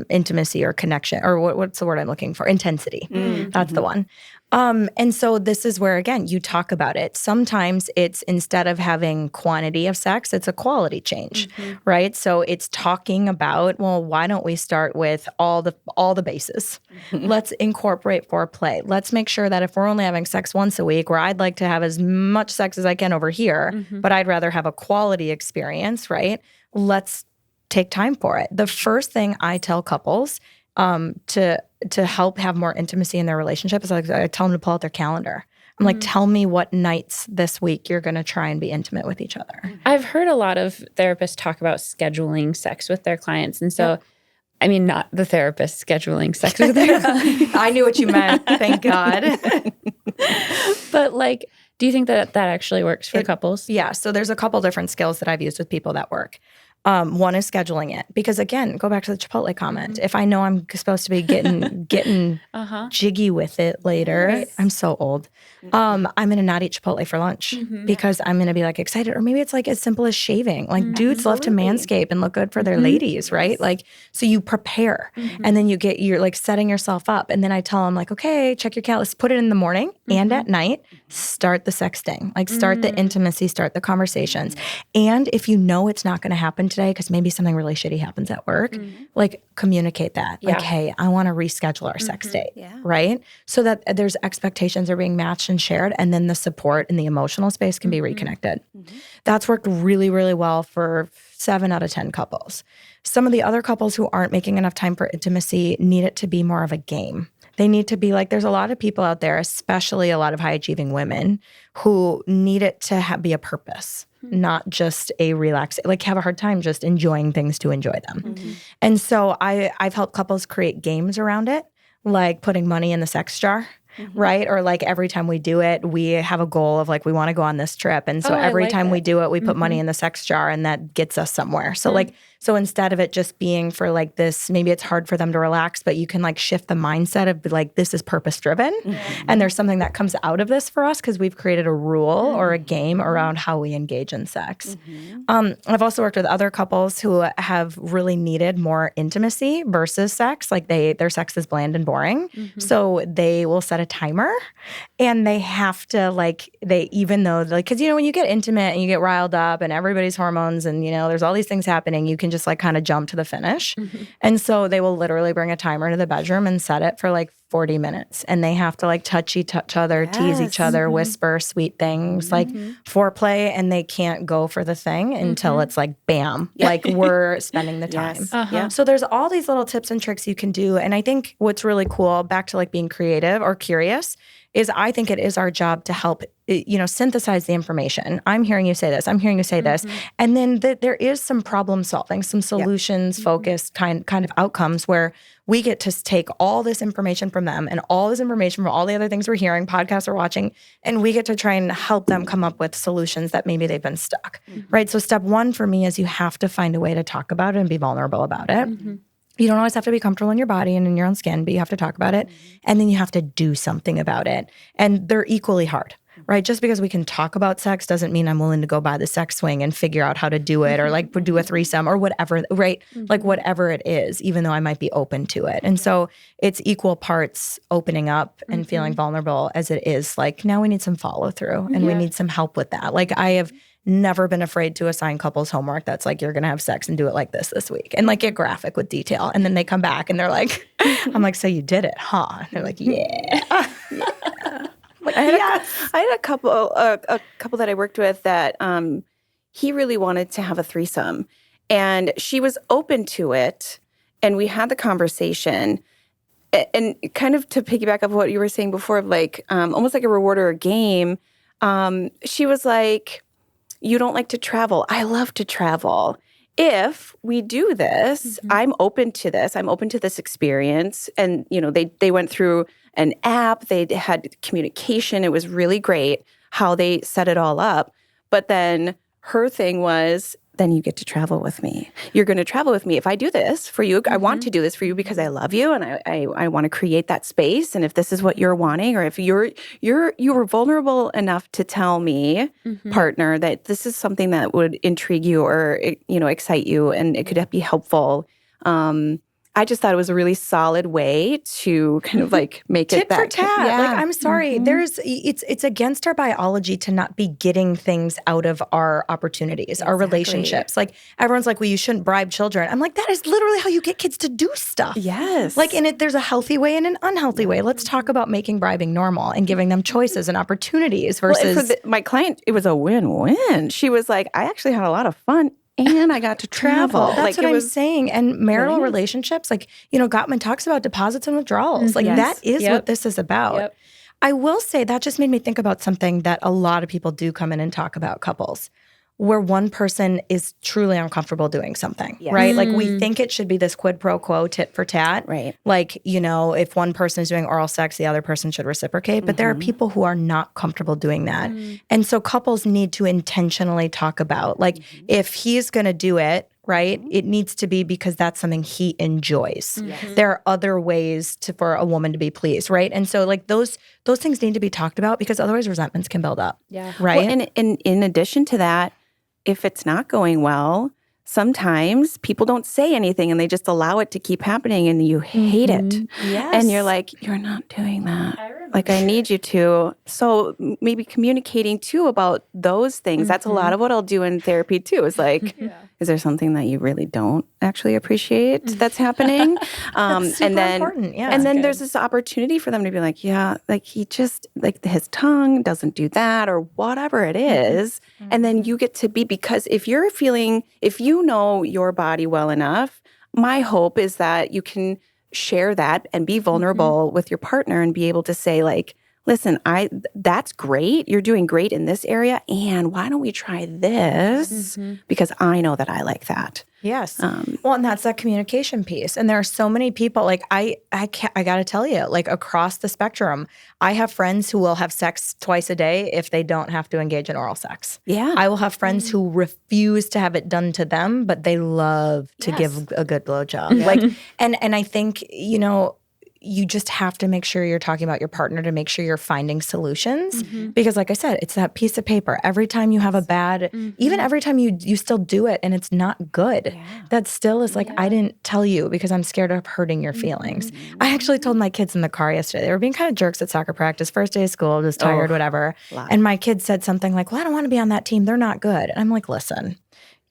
intimacy or connection, or what's the word I'm looking for? Intensity. That's the one. And so this is where, again, you talk about it. Sometimes it's instead of having quantity of sex, it's a quality change, right? So it's talking about, well, why don't we start with all the bases? Let's incorporate foreplay. Let's make sure that if we're only having sex once a week, where I'd like to have as much sex as I can over here, but I'd rather have a quality experience, right? Let's take time for it. The first thing I tell couples to help have more intimacy in their relationship is like I tell them to pull out their calendar. I'm like, tell me what nights this week you're going to try and be intimate with each other. I've heard a lot of therapists talk about scheduling sex with their clients. And so, I mean, not the therapist scheduling sex with their clients. I knew what you meant. Thank God. But like, do you think that actually works for couples? Yeah. So there's a couple different skills that I've used with people that work. One is scheduling it, because again, go back to the Chipotle comment. If I know I'm supposed to be getting jiggy with it later, right. I'm so old. I'm going to not eat Chipotle for lunch because I'm going to be like excited. Or maybe it's like as simple as shaving. Like dudes love to manscape and look good for their ladies, right? Like, so you prepare and then you're like setting yourself up. And then I tell them like, okay, check your calendar, put it in the morning and at night, start the sexting, like start the intimacy, start the conversations. And if you know it's not going to happen today, because maybe something really shitty happens at work, like communicate that. Like, hey, I want to reschedule our sex date, right? So that there's expectations are being matched and shared, and then the support in the emotional space can be reconnected. That's worked really, really well for 7 out of 10 couples. Some of the other couples who aren't making enough time for intimacy need it to be more of a game. They need to be like, there's a lot of people out there, especially a lot of high-achieving women, who need it to be a purpose, not just a relax, like have a hard time just enjoying things to enjoy them. And so I've helped couples create games around it, like putting money in the sex jar. Right? Or like every time we do it, we have a goal of like, we want to go on this trip. And so every time we do it, we put money in the sex jar, and that gets us somewhere. So so instead of it just being for like this, maybe it's hard for them to relax, but you can like shift the mindset of like, this is purpose driven. And there's something that comes out of this for us because we've created a rule or a game around how we engage in sex. I've also worked with other couples who have really needed more intimacy versus sex. Like their sex is bland and boring. So they will set a timer, and they have to even though because when you get intimate and you get riled up and everybody's hormones and there's all these things happening, you can just like kind of jump to the finish. And so they will literally bring a timer to the bedroom and set it for like 40 minutes, and they have to like touch each other, tease each other, whisper sweet things, like foreplay, and they can't go for the thing until it's like bam, like we're spending the time. So there's all these little tips and tricks you can do, and I think what's really cool, back to like being creative or curious, is I think it is our job to help synthesize the information. I'm hearing you say this. I'm hearing you say this. And then there is some problem solving, some solutions focused kind of outcomes where we get to take all this information from them and all this information from all the other things we're hearing, podcasts we're watching, and we get to try and help them come up with solutions that maybe they've been stuck, right? So step one for me is you have to find a way to talk about it and be vulnerable about it. You don't always have to be comfortable in your body and in your own skin, but you have to talk about it. And then you have to do something about it. And they're equally hard, right? Just because we can talk about sex doesn't mean I'm willing to go buy the sex swing and figure out how to do it or like do a threesome or whatever, right? Like whatever it is, even though I might be open to it. And so it's equal parts opening up and feeling vulnerable as it is like, now we need some follow through and we need some help with that. Like I have never been afraid to assign couples homework that's like, you're going to have sex and do it like this week. And like get graphic with detail. And then they come back and they're like, I'm like, so you did it, huh? And they're like, yeah. Like, I had a couple that I worked with that he really wanted to have a threesome. And she was open to it. And we had the conversation. And kind of to piggyback off what you were saying before, of like almost like a reward or a game, she was like, you don't like to travel. I love to travel. If we do this, I'm open to this. I'm open to this experience. And, they went through an app. They had communication. It was really great how they set it all up. But then her thing was, then you get to travel with me. You're going to travel with me. If I do this for you, I want to do this for you because I love you and I want to create that space. And if this is what you're wanting, or if you were vulnerable enough to tell me, partner, that this is something that would intrigue you or, excite you and it could be helpful. I just thought it was a really solid way to kind of like make it that. Tit for tat. Yeah. Like, I'm sorry. It's against our biology to not be getting things out of our opportunities, our relationships. Like everyone's like, well, you shouldn't bribe children. I'm like, that is literally how you get kids to do stuff. Yes. Like there's a healthy way and an unhealthy way. Let's talk about making bribing normal and giving them choices and opportunities versus. For my client, it was a win-win. She was like, I actually had a lot of fun. And I got to travel. That's what I'm saying. And marital relationships, like, Gottman talks about deposits and withdrawals. Like that is what this is about. I will say that just made me think about something that a lot of people do come in and talk about, couples, where one person is truly uncomfortable doing something, right? Like we think it should be this quid pro quo, tit for tat. Right. Like, if one person is doing oral sex, the other person should reciprocate. But there are people who are not comfortable doing that. And so couples need to intentionally talk about, like, if he's going to do it, right, it needs to be because that's something he enjoys. There are other ways for a woman to be pleased, right? And so like those things need to be talked about because otherwise resentments can build up. Yeah. Right. Well, and in addition to that, if it's not going well, sometimes people don't say anything and they just allow it to keep happening and you hate it. Yes. And you're like, you're not doing that. Like, I need you to. So maybe communicating too about those things. That's a lot of what I'll do in therapy too. Is like, is there something that you really don't actually appreciate that's happening? That's super important. Yeah. And then there's this opportunity for them to be like, yeah, like he just, like his tongue doesn't do that or whatever it is. And then you get to be, because if you know your body well enough, my hope is that you can share that and be vulnerable with your partner and be able to say like, listen, that's great. You're doing great in this area. And why don't we try this? Because I know that I like that. Yes. Well, and that's that communication piece. And there are so many people, like I got to tell you, like across the spectrum, I have friends who will have sex twice a day if they don't have to engage in oral sex. Yeah. I will have friends who refuse to have it done to them, but they love to give a good blowjob. Yeah. Like, and I think, you just have to make sure you're talking about your partner to make sure you're finding solutions. Because like I said, it's that piece of paper. Every time you have a bad, even every time you still do it and it's not good, that still is like, I didn't tell you because I'm scared of hurting your feelings. I actually told my kids in the car yesterday, they were being kind of jerks at soccer practice, first day of school, just tired, whatever. And my kid said something like, well, I don't want to be on that team. They're not good. And I'm like, listen,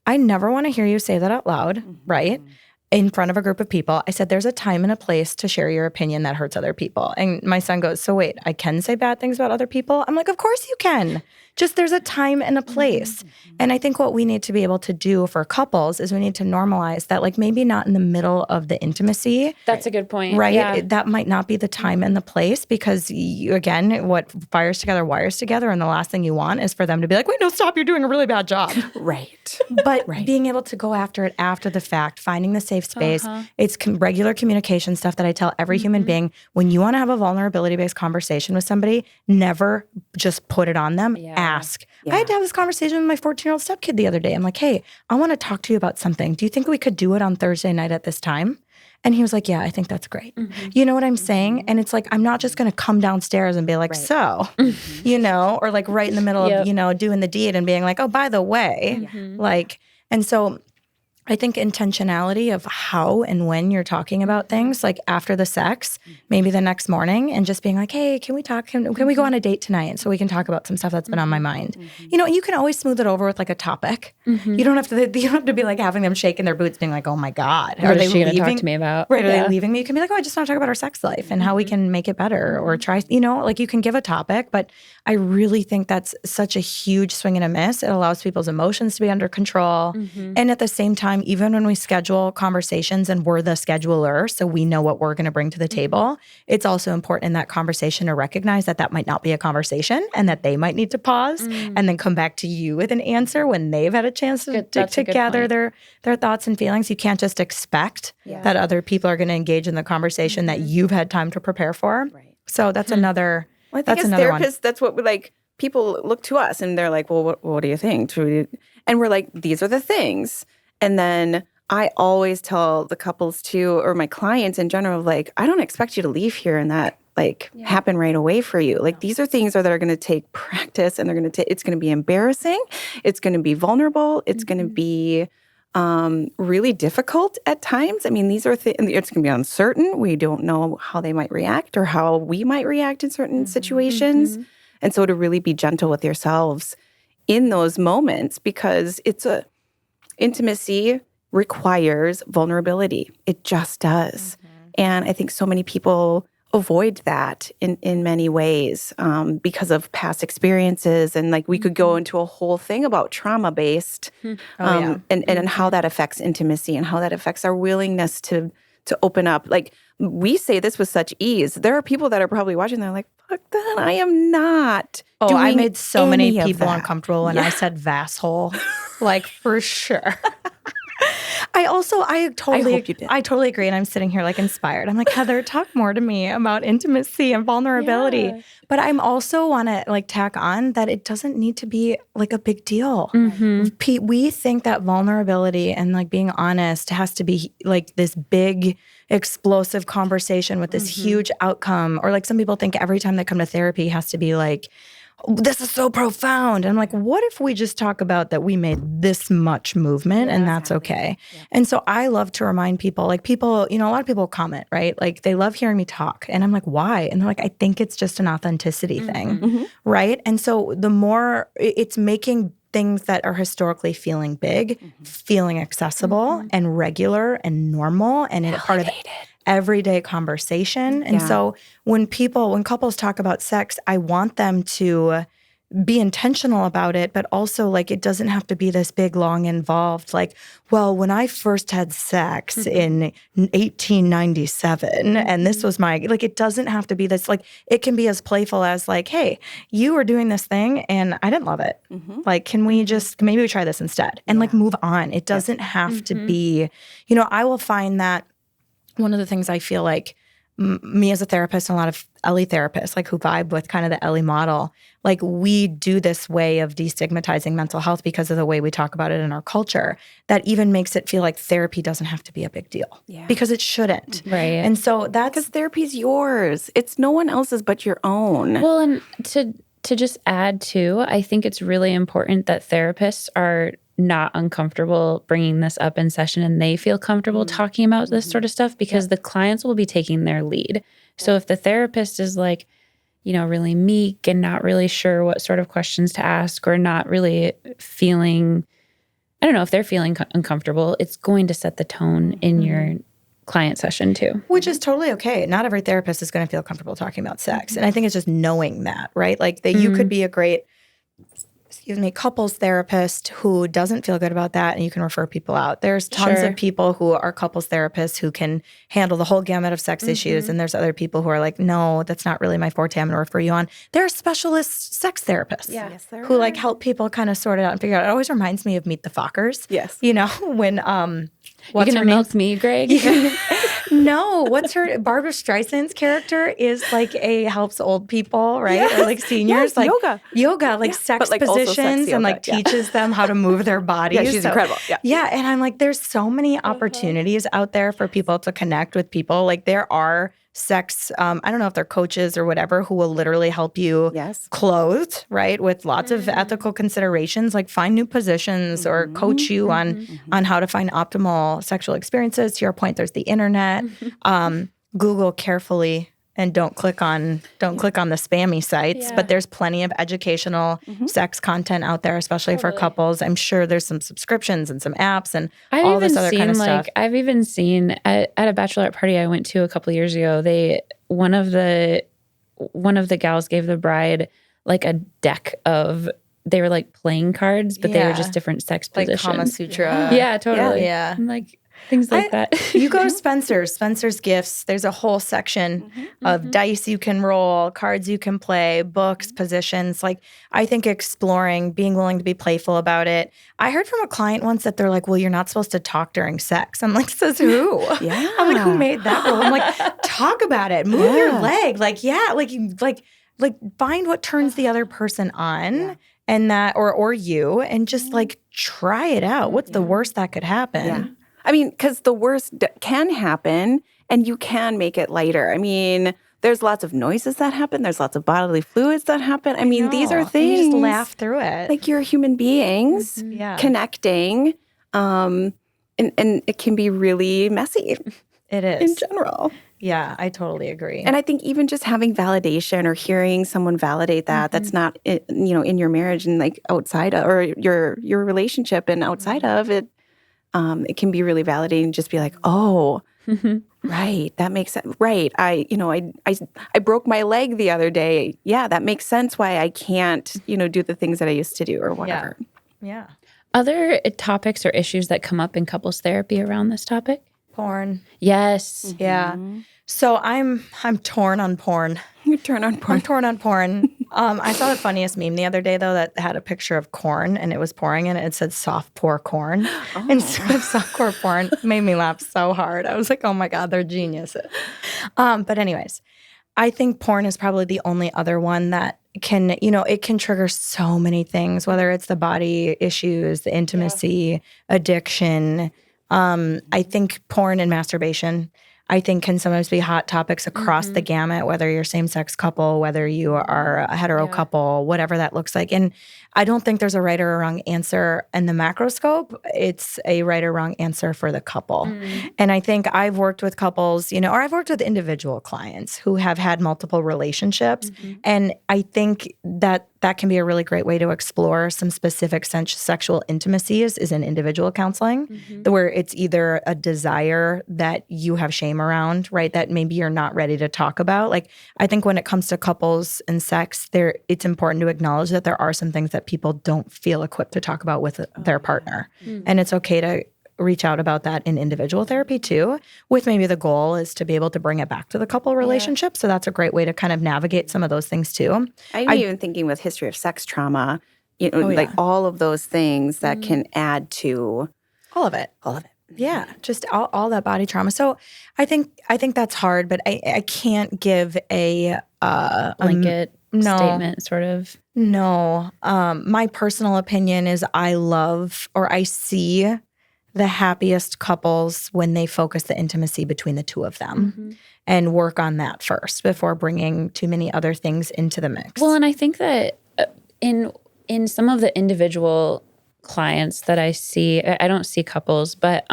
I never want to hear you say that out loud, right? In front of a group of people. I said, there's a time and a place to share your opinion that hurts other people. And my son goes, so wait, I can say bad things about other people? I'm like, of course you can. Just there's a time and a place. And I think what we need to be able to do for couples is we need to normalize that, like, maybe not in the middle of the intimacy. That's a good point. Right? Yeah. That might not be the time and the place, because you, again, what fires together wires together. And the last thing you want is for them to be like, wait, no, stop, you're doing a really bad job. Right. But being able to go after it after the fact, finding the safe space, it's regular communication stuff that I tell every human being. When you want to have a vulnerability-based conversation with somebody, never just put it on them. Ask. I had to have this conversation with my 14-year-old stepkid the other day. I'm like, hey, I want to talk to you about something. Do you think we could do it on Thursday night at this time? And he was like, yeah, I think that's great. You know what I'm saying? And it's like, I'm not just going to come downstairs and be like, so, you know, or like right in the middle of, you know, doing the deed and being like, oh, by the way, like, and so I think intentionality of how and when you're talking about things, like after the sex, maybe the next morning, and just being like, hey, can we talk? Can we go on a date tonight so we can talk about some stuff that's been on my mind? You know, you can always smooth it over with like a topic. You don't have to be like having them shaking their boots being like, oh my God. What is she going to talk to me about? Right. Are they leaving me? You can be like, oh, I just want to talk about our sex life and how we can make it better, or try, you know, like you can give a topic. But I really think that's such a huge swing and a miss. It allows people's emotions to be under control. And at the same time, even when we schedule conversations and we're the scheduler, so we know what we're going to bring to the table, it's also important in that conversation to recognize that that might not be a conversation and that they might need to pause and then come back to you with an answer when they've had a chance to gather their thoughts and feelings. You can't just expect that other people are going to engage in the conversation that you've had time to prepare for. So that's another. Well, I think as therapists, that's what we like. People look to us and they're like, well, what do you think? And we're like, these are the things. And then I always tell the couples too, or my clients in general, like, I don't expect you to leave here and that like happen right away for you. Like these are things that are going to take practice, and it's going to be embarrassing. It's going to be vulnerable. It's going to be really difficult at times. I mean, these are it's going to be uncertain. We don't know how they might react or how we might react in certain situations. And so to really be gentle with yourselves in those moments, because intimacy requires vulnerability. It just does. And I think so many people avoid that in many ways because of past experiences. And like we could go into a whole thing about trauma-based and how that affects intimacy and how that affects our willingness to open up. Like we say this with such ease. There are people that are probably watching, they're like, fuck that, I am not doing I made so many people that. Uncomfortable when I said vasshole. Like for sure. I totally agree. And I'm sitting here like inspired. I'm like, Heather, talk more to me about intimacy and vulnerability. Yeah. But I'm also want to like tack on that it doesn't need to be like a big deal. We think that vulnerability and like being honest has to be like this big explosive conversation with this huge outcome. Or like some people think every time they come to therapy has to be like, this is so profound. And I'm like, what if we just talk about that we made this much movement and that's okay? Yeah. And so I love to remind people, like people, you know, a lot of people comment, right? Like they love hearing me talk. And I'm like, why? And they're like, I think it's just an authenticity thing, right? And so the more it's making things that are historically feeling big, feeling accessible and regular and normal and part of everyday conversation. And so when couples talk about sex, I want them to be intentional about it, but also like it doesn't have to be this big, long, involved, like, well, when I first had sex in 1897 and this was like, it doesn't have to be this, like, it can be as playful as like, hey, you were doing this thing and I didn't love it. Like, can we maybe we try this instead and like move on. It doesn't have to be, you know, I will find that one of the things I feel like me as a therapist and a lot of Ellie therapists, like who vibe with kind of the Ellie model, like we do this way of destigmatizing mental health because of the way we talk about it in our culture that even makes it feel like therapy doesn't have to be a big deal because it shouldn't. Right. And so that's because therapy's yours. It's no one else's but your own. Well, and to just add to, I think it's really important that therapists are not uncomfortable bringing this up in session and they feel comfortable talking about this sort of stuff because the clients will be taking their lead. So if the therapist is like, you know, really meek and not really sure what sort of questions to ask or not really feeling, I don't know, if they're feeling uncomfortable, it's going to set the tone in your client session too. Which is totally okay. Not every therapist is going to feel comfortable talking about sex. And I think it's just knowing that, right? Like that you could be a great couples therapist who doesn't feel good about that, and you can refer people out. There's tons of people who are couples therapists who can handle the whole gamut of sex issues, and there's other people who are like, no, that's not really my forte. I'm going to refer you on. There are specialist sex therapists who like help people kind of sort it out and figure it out. It always reminds me of Meet the Fockers. Yes. You know, when what's her milk me, Greg? No, what's her Barbara Streisand's character is like helps old people, right? Or like seniors, like yoga, like sex like positions and like teaches them how to move their bodies. Yeah, she's incredible. Yeah, and I'm like, there's so many opportunities out there for people to connect with people. Like there are sex, I don't know if they're coaches or whatever, who will literally help you clothed, right? With lots of ethical considerations, like find new positions or coach you on how to find optimal sexual experiences. To your point, there's the internet. Google carefully and don't click on the spammy sites, but there's plenty of educational sex content out there, especially for couples. I'm sure there's some subscriptions and some apps and all this other kind of stuff. I've even seen at a bachelorette party I went to a couple of years ago, one of the gals gave the bride like a deck of, they were like playing cards, but they were just different sex positions. Like Kama Sutra. Yeah, totally. Yeah. I'm like, things like that. You go to Spencer's Gifts. There's a whole section of dice you can roll, cards you can play, books, positions. Like, I think exploring, being willing to be playful about it. I heard from a client once that they're like, well, you're not supposed to talk during sex. I'm like, says who? Yeah. I'm like, who made that rule? I'm like, talk about it. Move your leg. Like, like find what turns the other person on. And that, or you, and just like try it out. What's the worst that could happen? Yeah. I mean, because the worst can happen and you can make it lighter. I mean, there's lots of noises that happen. There's lots of bodily fluids that happen. I mean, these are things. You just laugh through it. Like you're human beings connecting. And it can be really messy. It is. In general. Yeah, I totally agree. And I think even just having validation or hearing someone validate that's not, in your marriage and like outside of, or your relationship and outside of it, it can be really validating. Just be like, oh, right, that makes sense. Right, I broke my leg the other day. Yeah, that makes sense why I can't, do the things that I used to do or whatever. Yeah. Other topics or issues that come up in couples therapy around this topic? Porn. Yes. Yeah. So I'm torn on porn. You're torn on porn. I'm torn on porn. I saw the funniest meme the other day, though, that had a picture of corn, and it was pouring in it. It said soft pour corn instead of soft core porn. It made me laugh so hard. I was like, oh, my God, they're geniuses. But anyways, I think porn is probably the only other one that can, it can trigger so many things, whether it's the body issues, the intimacy, addiction. I think porn and masturbation, I think, can sometimes be hot topics across the gamut, whether you're a same-sex couple, whether you are a hetero couple, whatever that looks like. And I don't think there's a right or a wrong answer in the macroscope. It's a right or wrong answer for the couple. And I think I've worked with couples, or I've worked with individual clients who have had multiple relationships. And I think that can be a really great way to explore some specific sexual intimacies is in individual counseling, where it's either a desire that you have shame around, right, that maybe you're not ready to talk about. Like, I think when it comes to couples and sex, it's important to acknowledge that there are some things that people don't feel equipped to talk about with their partner. And it's okay to reach out about that in individual therapy too, with maybe the goal is to be able to bring it back to the couple relationship. So that's a great way to kind of navigate some of those things too. I'm even thinking with history of sex trauma, like all of those things that can add to all of it. Yeah, just all that body trauma. So I think that's hard, but I can't give a blanket statement, sort of. No. My personal opinion is I see the happiest couples when they focus the intimacy between the two of them and work on that first before bringing too many other things into the mix. Well, and I think that in some of the individual clients that I see, I don't see couples, but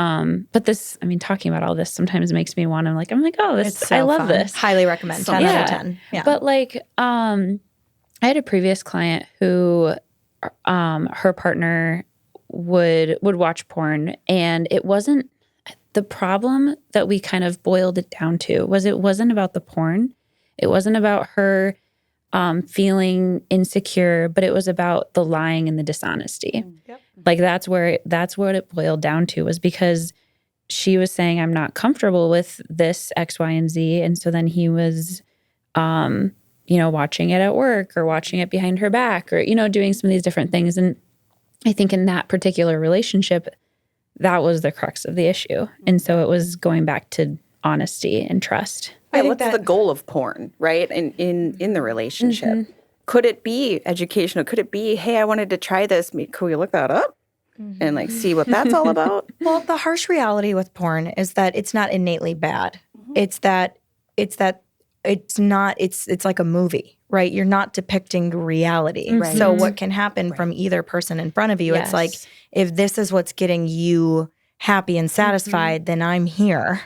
this, I mean, talking about all this sometimes makes me want to I'm like, oh, this, so I love fun. This. Highly recommend. 10 out of 10. Yeah. But I had a previous client who, her partner would watch porn, and it wasn't the problem that we kind of boiled it down to was it wasn't about the porn. It wasn't about her feeling insecure, but it was about the lying and the dishonesty. Yep. Like that's what it boiled down to, was because she was saying, I'm not comfortable with this X, Y, and Z. And so then he was, watching it at work or watching it behind her back or, doing some of these different things. And I think in that particular relationship, that was the crux of the issue. And so it was going back to honesty and trust. Yeah, what's the goal of porn, right? In the relationship. Could it be educational? Could it be, hey, I wanted to try this. Could we look that up and like see what that's all about? Well, the harsh reality with porn is that it's not innately bad. It's like a movie, right? You're not depicting reality. Right. So what can happen from either person in front of you, it's like, if this is what's getting you happy and satisfied, then I'm here,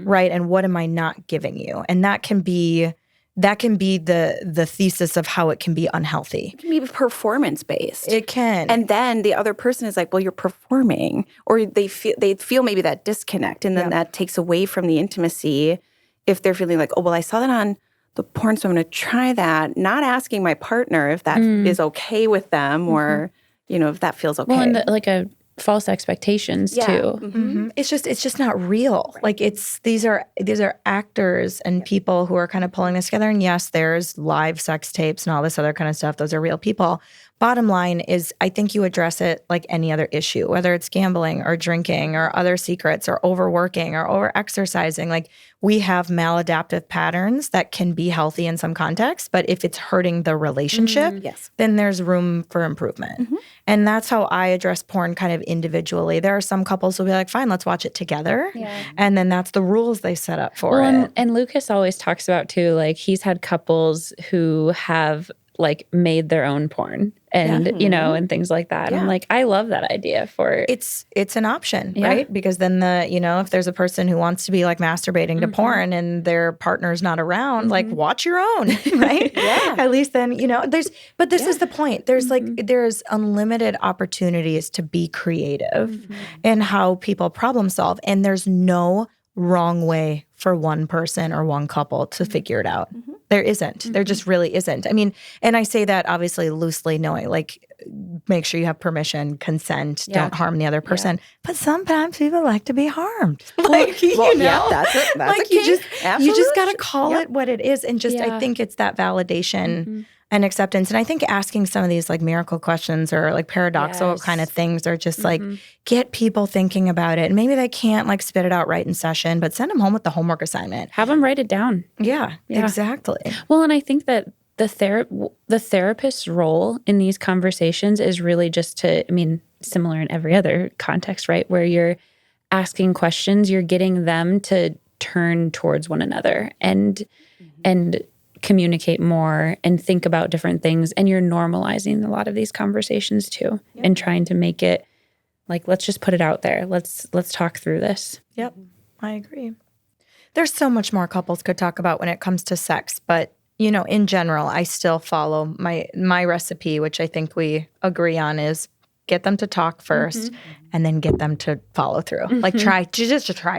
right? And what am I not giving you? And that can be the thesis of how it can be unhealthy. It can be performance-based. It can. And then the other person is like, well, you're performing. Or they feel maybe that disconnect. And then that takes away from the intimacy if they're feeling like, oh, well, I saw that on the porn, so I'm going to try that. Not asking my partner if that is okay with them or, if that feels okay. Well, and like a false expectations too. It's just not real. Like these are actors and people who are kind of pulling this together. And yes, there's live sex tapes and all this other kind of stuff. Those are real people. Bottom line is, I think you address it like any other issue, whether it's gambling or drinking or other secrets or overworking or over-exercising. Like, we have maladaptive patterns that can be healthy in some contexts, but if it's hurting the relationship, then there's room for improvement. And that's how I address porn kind of individually. There are some couples who'll be like, fine, let's watch it together. And then that's the rules they set up for it. And Lucas always talks about too, like he's had couples who have like made their own porn and, and things like that. And I'm like, I love that idea for it's an option, right? Because then if there's a person who wants to be like masturbating to porn and their partner's not around, like watch your own, right? At least then, but this is the point. There's unlimited opportunities to be creative in how people problem solve. And there's no wrong way for one person or one couple to figure it out. There isn't. There just really isn't. I mean, and I say that obviously loosely, knowing like, make sure you have permission, consent, don't harm the other person. But sometimes people like to be harmed. That's like you just got to call it what it is. And just, I think it's that validation and acceptance. And I think asking some of these like miracle questions or like paradoxical kind of things are just like, get people thinking about it. And maybe they can't like spit it out right in session, but send them home with the homework assignment. Have them write it down. Yeah, exactly. Well, and I think that the therapist's role in these conversations is really just to, similar in every other context, right? Where you're asking questions, you're getting them to turn towards one another and communicate more and think about different things. And you're normalizing a lot of these conversations too and trying to make it like, let's just put it out there. Let's talk through this. Yep, I agree. There's so much more couples could talk about when it comes to sex, but in general, I still follow my recipe, which I think we agree on, is get them to talk first and then get them to follow through. Like try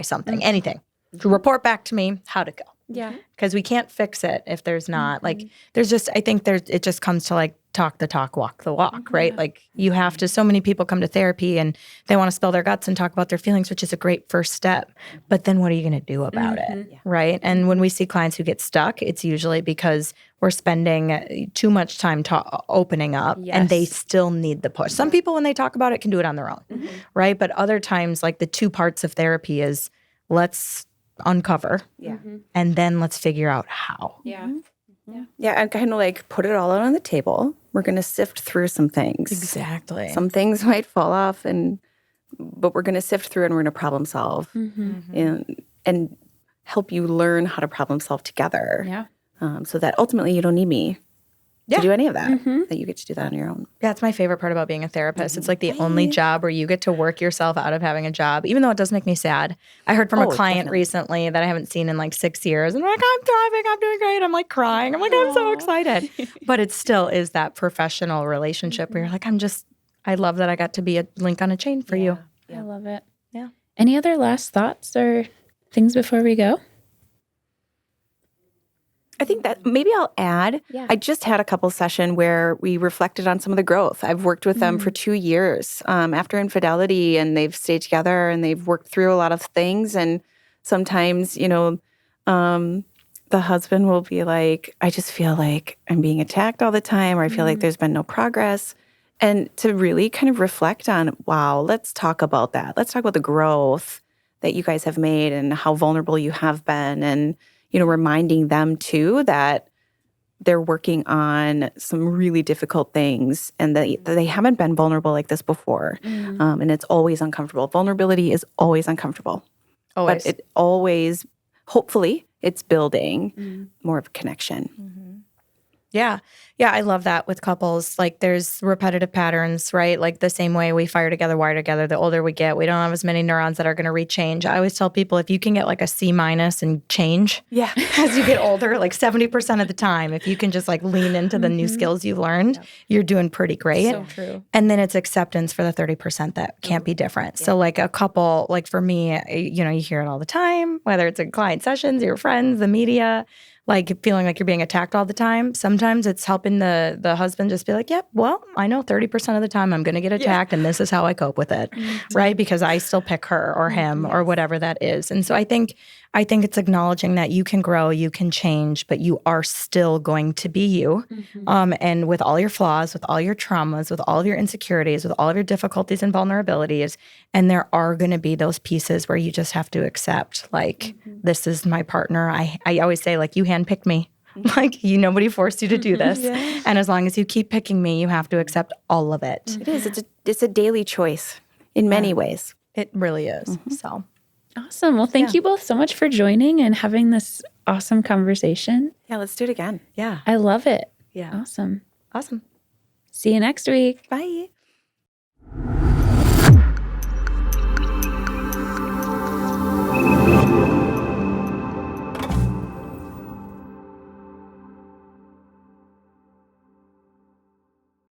something, anything. To report back to me how to go. Yeah. Because we can't fix it if there's not like, it just comes to like talk the talk, walk the walk, right? Like you have to, so many people come to therapy and they want to spill their guts and talk about their feelings, which is a great first step. But then what are you going to do about it? Right. And when we see clients who get stuck, it's usually because we're spending too much time opening up and they still need the push. Some people, when they talk about it, can do it on their own. Right. But other times, like the two parts of therapy is let's uncover and then let's figure out how. And kind of like put it all out on the table. We're going to sift through some things. Exactly. Some things might fall off, but we're going to sift through and we're going to problem solve and help you learn how to problem solve together. So that ultimately you don't need me to do any of that, that you get to do that on your own. Yeah, it's my favorite part about being a therapist. It's like the only job where you get to work yourself out of having a job, even though it does make me sad. I heard from a client recently that I haven't seen in like 6 years. And like, I'm thriving, I'm doing great. I'm like crying. I'm like, I'm so excited. But it still is that professional relationship where you're like, I love that I got to be a link on a chain for you. I love it. Yeah. Any other last thoughts or things before we go? I think that maybe I'll add, I just had a couple session where we reflected on some of the growth. I've worked with them for 2 years after infidelity, and they've stayed together and they've worked through a lot of things. And sometimes, the husband will be like, I just feel like I'm being attacked all the time, or I feel like there's been no progress. And to really kind of reflect on, wow, let's talk about that. Let's talk about the growth that you guys have made and how vulnerable you have been. And, reminding them too that they're working on some really difficult things and that they haven't been vulnerable like this before. And it's always uncomfortable. Vulnerability is always uncomfortable. Always. But it always, hopefully, it's building more of a connection. Yeah. Yeah, I love that with couples. Like there's repetitive patterns, right? Like the same way we fire together, wire together, the older we get, we don't have as many neurons that are going to rechange. I always tell people if you can get like a C- and change as you get older, like 70% of the time, if you can just like lean into the new skills you've learned, you're doing pretty great. So true. And then it's acceptance for the 30% that can't be different. So like a couple, like for me, you hear it all the time, whether it's in client sessions, your friends, the media, like feeling like you're being attacked all the time. Sometimes it's helping the husband just be like, yep, well, I know 30% of the time I'm going to get attacked and this is how I cope with it, right? Because I still pick her or him or whatever that is. And so I think it's acknowledging that you can grow, you can change, but you are still going to be you. And with all your flaws, with all your traumas, with all of your insecurities, with all of your difficulties and vulnerabilities, and there are going to be those pieces where you just have to accept, like, this is my partner. I always say, like, you handpicked me. Like, nobody forced you to do this. And as long as you keep picking me, you have to accept all of it. It is. It's a daily choice in many ways. It really is. So Awesome. Well, thank you both so much for joining and having this awesome conversation. Yeah, let's do it again. yeah. I love it. Yeah. Awesome. Awesome. See you next week. Bye.